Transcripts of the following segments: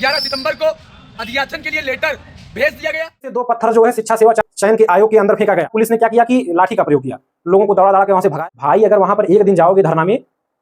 11 सितंबर को अध्यासन के लिए लेटर भेज दिया गया। 2 पत्थर जो है शिक्षा सेवा चयन के आयोग के अंदर फेंका गया। पुलिस ने क्या किया कि लाठी का प्रयोग किया, लोगों को दौड़ा दौड़ा के वहां से भगाया। भाई अगर वहां पर एक दिन जाओगे धरना में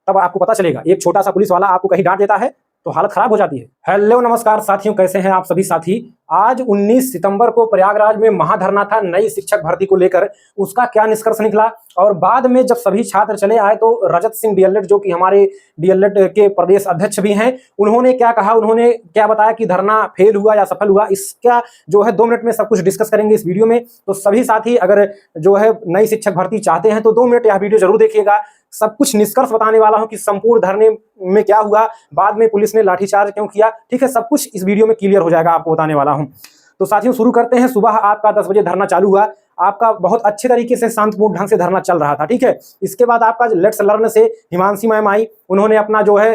तब आपको पता चलेगा, एक छोटा सा पुलिस वाला आपको कहीं डांट देता है तो हालत खराब हो जाती है। हेलो नमस्कार साथियों, कैसे हैं आप सभी साथी। आज 19 सितंबर को प्रयागराज में महाधरना था नई शिक्षक भर्ती को लेकर। उसका क्या निष्कर्ष निकला और बाद में जब सभी छात्र चले आए तो रजत सिंह डीएलएड जो कि हमारे डीएलएड के प्रदेश अध्यक्ष भी हैं, उन्होंने क्या कहा, उन्होंने क्या बताया कि धरना फेल हुआ या सफल हुआ, इसका जो है 2 मिनट में सब कुछ डिस्कस करेंगे इस वीडियो में। तो सभी साथी अगर जो है नई शिक्षक भर्ती चाहते हैं तो 2 मिनट यह वीडियो जरूर देखिएगा। सब कुछ निष्कर्ष बताने वाला हूं कि संपूर्ण धरने में क्या हुआ, बाद में पुलिस ने लाठीचार्ज क्यों किया, ठीक है, सब कुछ इस वीडियो में क्लियर हो जाएगा, आपको बताने वाला हूं। तो साथियों शुरू करते हैं। सुबह आपका 10 बजे धरना चालू हुआ, आपका बहुत अच्छे तरीके से शांतिपूर्ण ढंग से धरना चल रहा था, ठीक है। इसके बाद आपका लेट्स लर्न से हिमांशी मैम आई, उन्होंने अपना जो है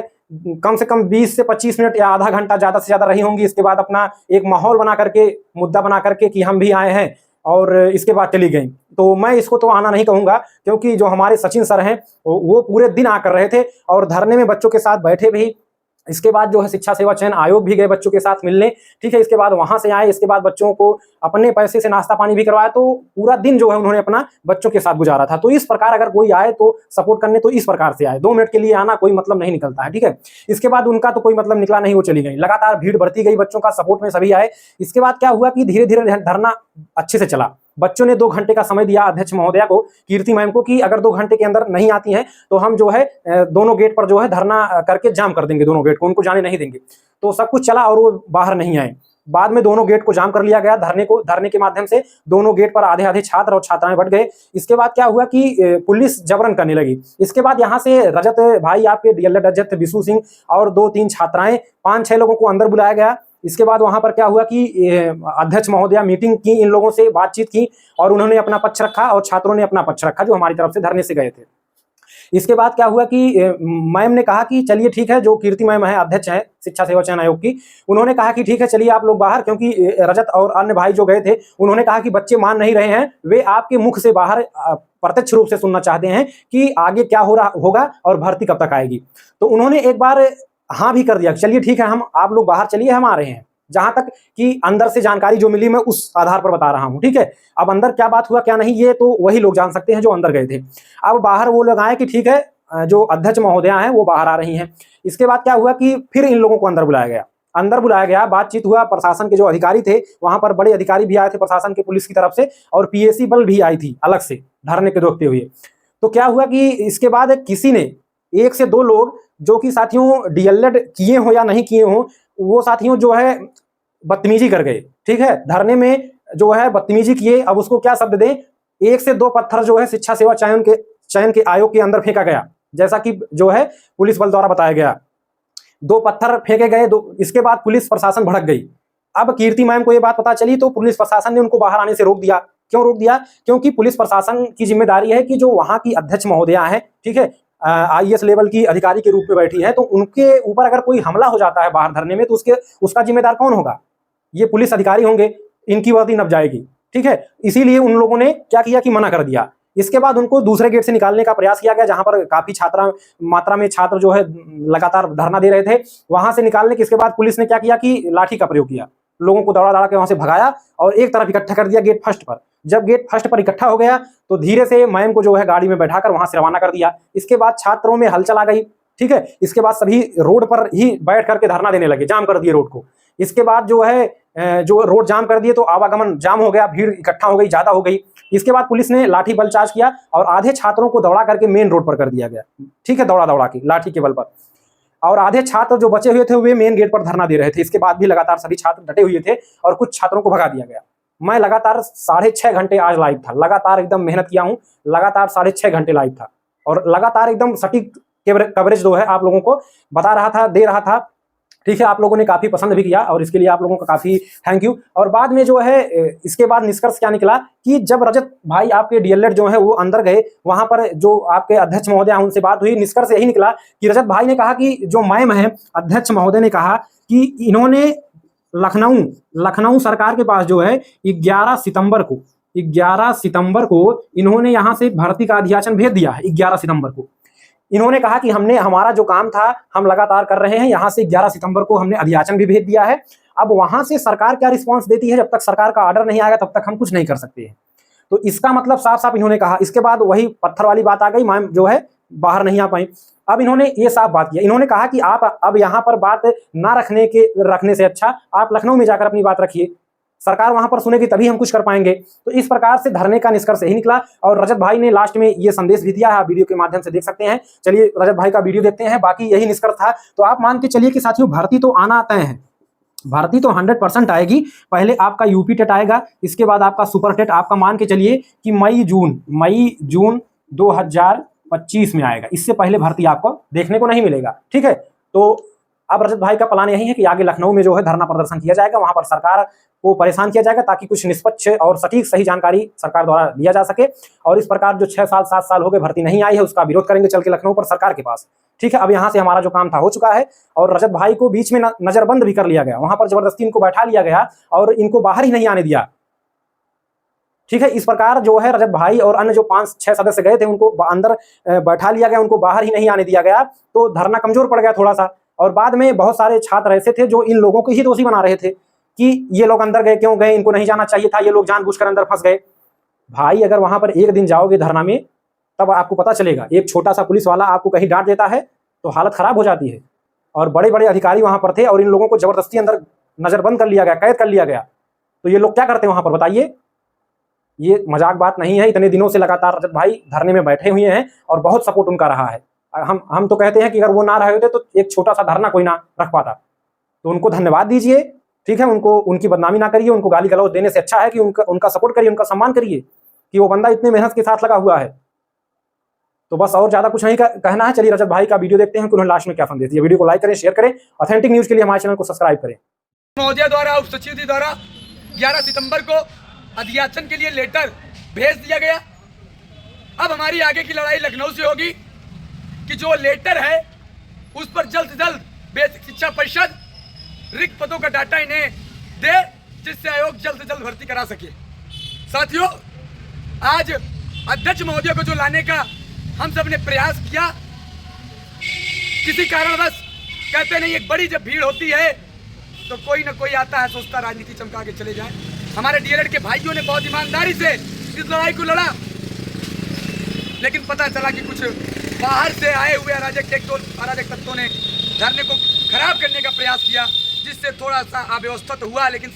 कम से कम 20 से 25 मिनट या आधा घंटा ज्यादा से ज्यादा रही होंगी। इसके बाद अपना एक माहौल बना करके, मुद्दा बना करके कि हम भी आए हैं, और इसके बाद चली गई। तो मैं इसको तो आना नहीं कहूंगा, क्योंकि जो हमारे सचिन सर हैं वो पूरे दिन आकर रहे थे और धरने में बच्चों के साथ बैठे भी। इसके बाद जो है शिक्षा सेवा चयन आयोग भी गए बच्चों के साथ मिलने, ठीक है। इसके बाद वहां से आए, इसके बाद बच्चों को अपने पैसे से नाश्ता पानी भी करवाया। तो पूरा दिन जो है उन्होंने अपना बच्चों के साथ गुजारा था। तो इस प्रकार अगर कोई आए तो सपोर्ट करने तो इस प्रकार से आए, 2 मिनट के लिए आना कोई मतलब नहीं निकलता है, ठीक है। इसके बाद उनका तो कोई मतलब निकला नहीं, वो चली गई। लगातार भीड़ बढ़ती गई, बच्चों का सपोर्ट में सभी आए। इसके बाद क्या हुआ कि धीरे धीरे धरना अच्छे से चला। बच्चों ने 2 घंटे का समय दिया अध्यक्ष महोदया को, कीर्ति मैम को, कि अगर 2 घंटे के अंदर नहीं आती हैं तो हम जो है दोनों गेट पर जो है धरना करके जाम कर देंगे, दोनों गेट को उनको जाने नहीं देंगे। तो सब कुछ चला और वो बाहर नहीं आए। बाद में दोनों गेट को जाम कर लिया गया। धरने के माध्यम से दोनों गेट पर आधे आधे छात्र और छात्राएं बढ़ गए। इसके बाद क्या हुआ कि पुलिस जबरन करने लगी। इसके बाद यहाँ से रजत भाई आपके डीएलएड अध्यक्ष विशु सिंह और 2-3 छात्राएं, 5-6 लोगों को अंदर बुलाया गया। इसके बाद वहां पर क्या हुआ कि अध्यक्ष महोदया मीटिंग की, इन लोगों से बातचीत की और उन्होंने अपना पक्ष रखा और छात्रों ने अपना पक्ष रखा जो हमारी तरफ से धरने से गए थे। इसके बाद क्या हुआ कि मैम ने कहा कि चलिए ठीक है, जो कीर्ति मैम है अध्यक्ष है शिक्षा सेवा चयन आयोग की, उन्होंने कहा कि ठीक है चलिए आप लोग बाहर, क्योंकि रजत और अन्य भाई जो गए थे उन्होंने कहा कि बच्चे मान नहीं रहे हैं, वे आपके मुख से बाहर प्रत्यक्ष रूप से सुनना चाहते हैं कि आगे क्या हो रहा होगा और भर्ती कब तक आएगी। तो उन्होंने एक बार हाँ भी कर दिया, चलिए ठीक है, हम आप लोग बाहर चलिए, हम आ रहे हैं। जहां तक कि अंदर से जानकारी जो मिली मैं उस आधार पर बता रहा हूं, ठीक है। अब अंदर क्या बात हुआ क्या नहीं ये तो वही लोग जान सकते हैं जो अंदर गए थे। अब बाहर वो लोग आए कि ठीक है, जो अध्यक्ष महोदया हैं वो बाहर आ रही हैं। इसके बाद क्या हुआ कि फिर इन लोगों को अंदर बुलाया गया, बातचीत हुआ। प्रशासन के जो अधिकारी थे वहां पर, बड़े अधिकारी भी आए थे प्रशासन के, पुलिस की तरफ से, और पीएसी बल भी आई थी अलग से धरने के रोकते हुए। तो क्या हुआ कि इसके बाद किसी ने, 1 से 2 लोग जो कि साथियों डीएलएड किए हो या नहीं किए हो, वो साथियों जो है बदतमीजी कर गए, ठीक है। धरने में जो है बदतमीजी किए। अब उसको क्या शब्द दें, 1 से 2 पत्थर जो है शिक्षा सेवा चयन के आयोग के अंदर फेंका गया, जैसा कि जो है पुलिस बल द्वारा बताया गया। 2 पत्थर फेंके गए। इसके बाद पुलिस प्रशासन भड़क गई। अब कीर्ति मैम को ये बात पता चली तो पुलिस प्रशासन ने उनको बाहर आने से रोक दिया। क्यों रोक दिया? क्योंकि पुलिस प्रशासन की जिम्मेदारी है कि जो वहां की अध्यक्ष महोदया है, ठीक है, आईएएस लेवल की अधिकारी के रूप में बैठी है, तो उनके ऊपर अगर कोई हमला हो जाता है बाहर धरने में तो उसका जिम्मेदार कौन होगा? ये पुलिस अधिकारी होंगे, इनकी वर्दी नप जाएगी, ठीक है। इसीलिए उन लोगों ने क्या किया कि मना कर दिया। इसके बाद उनको दूसरे गेट से निकालने का प्रयास किया गया, जहां पर काफी मात्रा में छात्र जो है लगातार धरना दे रहे थे। वहां से निकालने के इसके बाद पुलिस ने क्या किया कि लाठी का प्रयोग किया, लोगों को दौड़ा दौड़ा के वहां से भगाया और एक तरफ इकट्ठा कर दिया गेट फर्स्ट पर। जब गेट फर्स्ट पर इकट्ठा हो गया तो धीरे से मैम को जो है गाड़ी में बैठाकर वहां से रवाना कर दिया। इसके बाद छात्रों में हलचल आ गई, ठीक है। इसके बाद सभी रोड पर ही बैठ करके धरना देने लगे, जाम कर दिए रोड को। इसके बाद जो है जो रोड जाम कर दिए तो आवागमन जाम हो गया, भीड़ इकट्ठा हो गई, ज्यादा हो गई। इसके बाद पुलिस ने लाठी बल चार्ज किया और आधे छात्रों को दौड़ा करके मेन रोड पर कर दिया गया, ठीक है, दौड़ा के लाठी के बल पर। और आधे छात्र जो बचे हुए थे वे मेन गेट पर धरना दे रहे थे। इसके बाद भी लगातार सभी छात्र डटे हुए थे और कुछ छात्रों को भगा दिया गया। मैं लगातार 6.5 घंटे आज लाइव था, लगातार एकदम मेहनत किया हूँ, लगातार 6.5 घंटे लाइव था और लगातार एकदम सटीक कवरेज जो है आप लोगों को बता रहा था, दे रहा था, ठीक है। आप लोगों ने काफी पसंद भी किया और इसके लिए आप लोगों का काफी थैंक यू। और बाद में जो है इसके बाद निष्कर्ष क्या निकला कि जब रजत भाई आपके डीएलएड जो है वो अंदर गए, वहां पर जो आपके अध्यक्ष महोदया उनसे बात हुई, निष्कर्ष यही निकला कि रजत भाई ने कहा कि जो मैम है अध्यक्ष महोदय ने कहा कि इन्होंने लखनऊ सरकार के पास जो है 11 सितंबर को इन्होंने यहां से भर्ती का अध्याचन भेज दिया है 11 सितंबर को। इन्होंने कहा कि हमने हमारा जो काम था हम लगातार कर रहे हैं। यहाँ से 11 सितंबर को हमने अधियाचन भी भेज दिया है। अब वहां से सरकार क्या रिस्पांस देती है, जब तक सरकार का ऑर्डर नहीं आएगा तब तक हम कुछ नहीं कर सकते हैं। तो इसका मतलब साफ साफ इन्होंने कहा। इसके बाद वही पत्थर वाली बात आ गई, मैम जो है बाहर नहीं आ पाई। अब इन्होंने ये साफ बात किया, इन्होंने कहा कि आप अब यहाँ पर बात ना रखने से अच्छा आप लखनऊ में जाकर अपनी बात रखिए, सरकार वहां पर सुनेगी तभी हम कुछ कर पाएंगे। तो इस प्रकार से धरने का निष्कर्ष यही निकला और रजत भाई ने लास्ट में ये संदेश भी दिया है, आप वीडियो के माध्यम से देख सकते हैं। चलिए रजत भाई का वीडियो देखते हैं, बाकी यही निष्कर्ष था। तो आप मान के चलिए कि साथियों भर्ती तो आना तय है, भर्ती तो 100% आएगी। पहले आपका यूपी टेट आएगा, इसके बाद आपका सुपर टेट आपका मान के चलिए कि मई जून 2025 में आएगा। इससे पहले भर्ती आपको देखने को नहीं मिलेगा, ठीक है। तो अब रजत भाई का प्लान यही है कि आगे लखनऊ में जो है धरना प्रदर्शन किया जाएगा, वहां पर सरकार को परेशान किया जाएगा ताकि कुछ निष्पक्ष और सटीक सही जानकारी सरकार द्वारा दिया जा सके। और इस प्रकार जो 6 साल 7 साल हो गए भर्ती नहीं आई है उसका विरोध करेंगे चल के लखनऊ पर सरकार के पास, ठीक है। अब यहाँ से हमारा जो काम था हो चुका है और रजत भाई को बीच में नजरबंद भी कर लिया गया, वहां पर जबरदस्ती इनको बैठा लिया गया और इनको बाहर ही नहीं आने दिया, ठीक है। इस प्रकार जो है रजत भाई और अन्य जो 5-6 सदस्य गए थे उनको अंदर बैठा लिया गया, उनको बाहर ही नहीं आने दिया गया। तो धरना कमजोर पड़ गया थोड़ा सा। और बाद में बहुत सारे छात्र ऐसे थे जो इन लोगों को ही दोषी बना रहे थे कि ये लोग अंदर गए क्यों गए, इनको नहीं जाना चाहिए था, ये लोग जानबूझकर अंदर फंस गए। भाई अगर वहां पर एक दिन जाओगे धरना में तब आपको पता चलेगा। एक छोटा सा पुलिस वाला आपको कहीं डांट देता है तो हालत खराब हो जाती है। और बड़े बड़े अधिकारी वहां पर थे और इन लोगों को जबरदस्ती अंदर नजरबंद कर लिया गया, कैद कर लिया गया। तो ये लोग क्या करते हैं वहां पर बताइए, ये मजाक बात नहीं है। इतने दिनों से लगातार रजत भाई धरने में बैठे हुए हैं और बहुत सपोर्ट उनका रहा है। हम तो कहते हैं कि अगर वो ना रहे होते तो एक छोटा सा धरना कोई ना रख पाता। तो उनको धन्यवाद दीजिए, ठीक है। उनको उनकी बदनामी ना करिए, उनको गाली गलौज देने से अच्छा है कि उनका सपोर्ट करिए, उनका सम्मान करिए कि वो बंदा इतने मेहनत के साथ लगा हुआ है। तो बस और ज्यादा कुछ नहीं कहना है। चलिए रजत भाई का वीडियो देखते हैं कि उन्होंने लास्ट में क्या संदेश दिया। वीडियो को लाइक करें, शेयर करें, ऑथेंटिक न्यूज के लिए हमारे चैनल को सब्सक्राइब करें। महोदय द्वारा उप सचिव जी द्वारा 11 सितंबर को अधियाचन के लिए लेटर भेज दिया गया। अब हमारी आगे की लड़ाई लखनऊ से होगी कि जो लेटर है उस पर जल्द से जल्द बेसिक शिक्षा परिषद रिक्त पदों का डाटा इन्हें दे, जिससे आयोग जल्द से जल्द भर्ती करा सके। साथियों, आज अध्यक्ष महोदय को जो लाने का हम सब ने प्रयास किया, किसी कारणवश कहते नहीं एक बड़ी जब भीड़ होती है तो कोई ना कोई आता है सोचता राजनीति चमका के चले जाए। हमारे डीएलएड के भाइयों ने बहुत ईमानदारी से इस लड़ाई को लड़ा, लेकिन पता चला कि कुछ बाहर से आए हुए अराजक तत्वों ने धरने को खराब करने का प्रयास किया, जिससे थोड़ा सा अव्यवस्थित हुआ। लेकिन